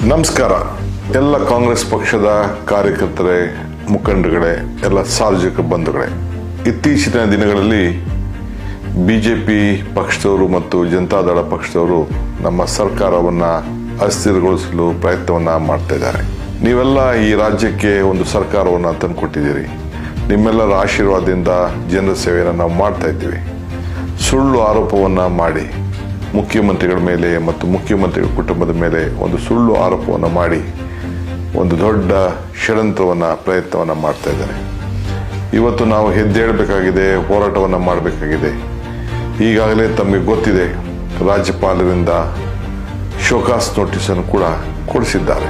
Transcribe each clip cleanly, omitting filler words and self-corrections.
ನಮಸ್ಕಾರ. ಎಲ್ಲ ಕಾಂಗ್ರೆಸ್ ಪಕ್ಷದ ಕಾರ್ಯಕರ್ತರೇ, ಮುಖಂಡಗಳೇ, ಎಲ್ಲ ಸಾರ್ವಜನಿಕ ಬಂಧುಗಳೇ, ಇತ್ತೀಚಿನ ದಿನಗಳಲ್ಲಿ ಬಿಜೆಪಿ ಪಕ್ಷದವರು ಮತ್ತು ಜನತಾದಳ ಪಕ್ಷದವರು ನಮ್ಮ ಸರ್ಕಾರವನ್ನು ಅಸ್ಥಿರಗೊಳಿಸಲು ಪ್ರಯತ್ನವನ್ನು ಮಾಡ್ತಾ ಇದ್ದಾರೆ. ನೀವೆಲ್ಲ ಈ ರಾಜ್ಯಕ್ಕೆ ಒಂದು ಸರ್ಕಾರವನ್ನು ತಂದುಕೊಟ್ಟಿದ್ದೀರಿ. ನಿಮ್ಮೆಲ್ಲರ ಆಶೀರ್ವಾದದಿಂದ ಜನರ ಸೇವೆಯನ್ನು ನಾವು ಮಾಡ್ತಾ ಇದ್ದೀವಿ. ಸುಳ್ಳು ಆರೋಪವನ್ನು ಮಾಡಿ ಮುಖ್ಯಮಂತ್ರಿಗಳ ಮೇಲೆ ಮತ್ತು ಮುಖ್ಯಮಂತ್ರಿಗಳ ಕುಟುಂಬದ ಮೇಲೆ ಒಂದು ಸುಳ್ಳು ಆರೋಪವನ್ನು ಮಾಡಿ ಒಂದು ದೊಡ್ಡ ಷಡ್ಯಂತ್ರವನ್ನು ಪ್ರಯತ್ನವನ್ನು ಮಾಡ್ತಾ ಇದ್ದಾರೆ. ಇವತ್ತು ನಾವು ಎದ್ದೇಳಬೇಕಾಗಿದೆ, ಹೋರಾಟವನ್ನು ಮಾಡಬೇಕಾಗಿದೆ. ಈಗಾಗಲೇ ತಮಗೆ ಗೊತ್ತಿದೆ, ರಾಜ್ಯಪಾಲರಿಂದ ಶೋಕಾಸ್ ನೋಟಿಸನ್ನು ಕೂಡ ಕೊಡಿಸಿದ್ದಾರೆ.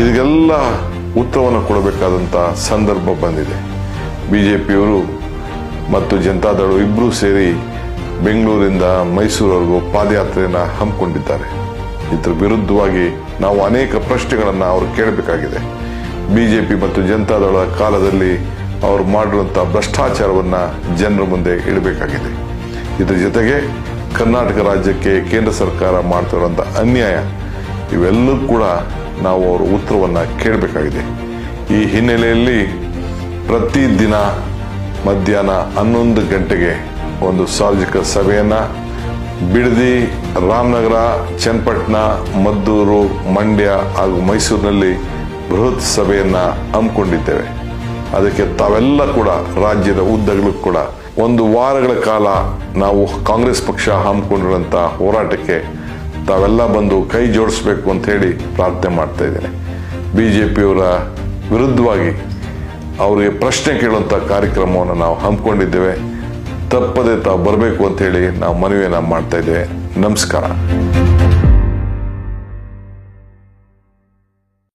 ಇದಕ್ಕೆಲ್ಲ ಉತ್ತರವನ್ನು ಕೊಡಬೇಕಾದಂಥ ಸಂದರ್ಭ ಬಂದಿದೆ. ಬಿಜೆಪಿಯವರು ಮತ್ತು ಜನತಾದಳ ಇಬ್ಬರೂ ಸೇರಿ ಬೆಂಗಳೂರಿಂದ ಮೈಸೂರವರೆಗೂ ಪಾದಯಾತ್ರೆಯನ್ನು ಹಮ್ಮಿಕೊಂಡಿದ್ದಾರೆ. ಇದರ ವಿರುದ್ಧವಾಗಿ ನಾವು ಅನೇಕ ಪ್ರಶ್ನೆಗಳನ್ನು ಅವರು ಕೇಳಬೇಕಾಗಿದೆ. ಬಿಜೆಪಿ ಮತ್ತು ಜನತಾದಳ ಕಾಲದಲ್ಲಿ ಅವರು ಮಾಡಿರುವಂಥ ಭ್ರಷ್ಟಾಚಾರವನ್ನು ಜನರ ಮುಂದೆ ಇಡಬೇಕಾಗಿದೆ. ಇದರ ಜೊತೆಗೆ ಕರ್ನಾಟಕ ರಾಜ್ಯಕ್ಕೆ ಕೇಂದ್ರ ಸರ್ಕಾರ ಮಾಡ್ತಿರುವಂಥ ಅನ್ಯಾಯ, ಇವೆಲ್ಲೂ ಕೂಡ ನಾವು ಅವರ ಉತ್ತರವನ್ನು ಕೇಳಬೇಕಾಗಿದೆ. ಈ ಹಿನ್ನೆಲೆಯಲ್ಲಿ ಪ್ರತಿದಿನ ಮಧ್ಯಾಹ್ನ 11 ಗಂಟೆಗೆ ಒಂದು ಸಾರ್ವಜನಿಕ ಸಭೆಯನ್ನು ಬಿಡದಿ, ರಾಮನಗರ, ಚನ್ನಪಟ್ಟಣ, ಮದ್ದೂರು, ಮಂಡ್ಯ ಹಾಗೂ ಮೈಸೂರಿನಲ್ಲಿ ಬೃಹತ್ ಸಭೆಯನ್ನು ಹಮ್ಮಿಕೊಂಡಿದ್ದೇವೆ. ಅದಕ್ಕೆ ತಾವೆಲ್ಲ ಕೂಡ ರಾಜ್ಯದ ಉದ್ದಗಲೂ ಕೂಡ 1 ವಾರಗಳ ಕಾಲ ನಾವು ಕಾಂಗ್ರೆಸ್ ಪಕ್ಷ ಹಮ್ಮಿಕೊಂಡಿರುವಂಥ ಹೋರಾಟಕ್ಕೆ ತಾವೆಲ್ಲ ಬಂದು ಕೈ ಜೋಡಿಸ್ಬೇಕು ಅಂತ ಹೇಳಿ ಪ್ರಾರ್ಥನೆ ಮಾಡ್ತಾ ಇದ್ದೇನೆ. ಬಿಜೆಪಿಯವರ ವಿರುದ್ಧವಾಗಿ ಅವರಿಗೆ ಪ್ರಶ್ನೆ ಕೇಳುವಂಥ ಕಾರ್ಯಕ್ರಮವನ್ನು ನಾವು ಹಮ್ಮಿಕೊಂಡಿದ್ದೇವೆ. ತಪ್ಪದೆ ತಾವು ಬರಬೇಕು ಅಂತ ಹೇಳಿ ನಾವು ಮನವಿಯನ್ನು ಮಾಡ್ತಾ ಇದ್ದೇವೆ. ನಮಸ್ಕಾರ.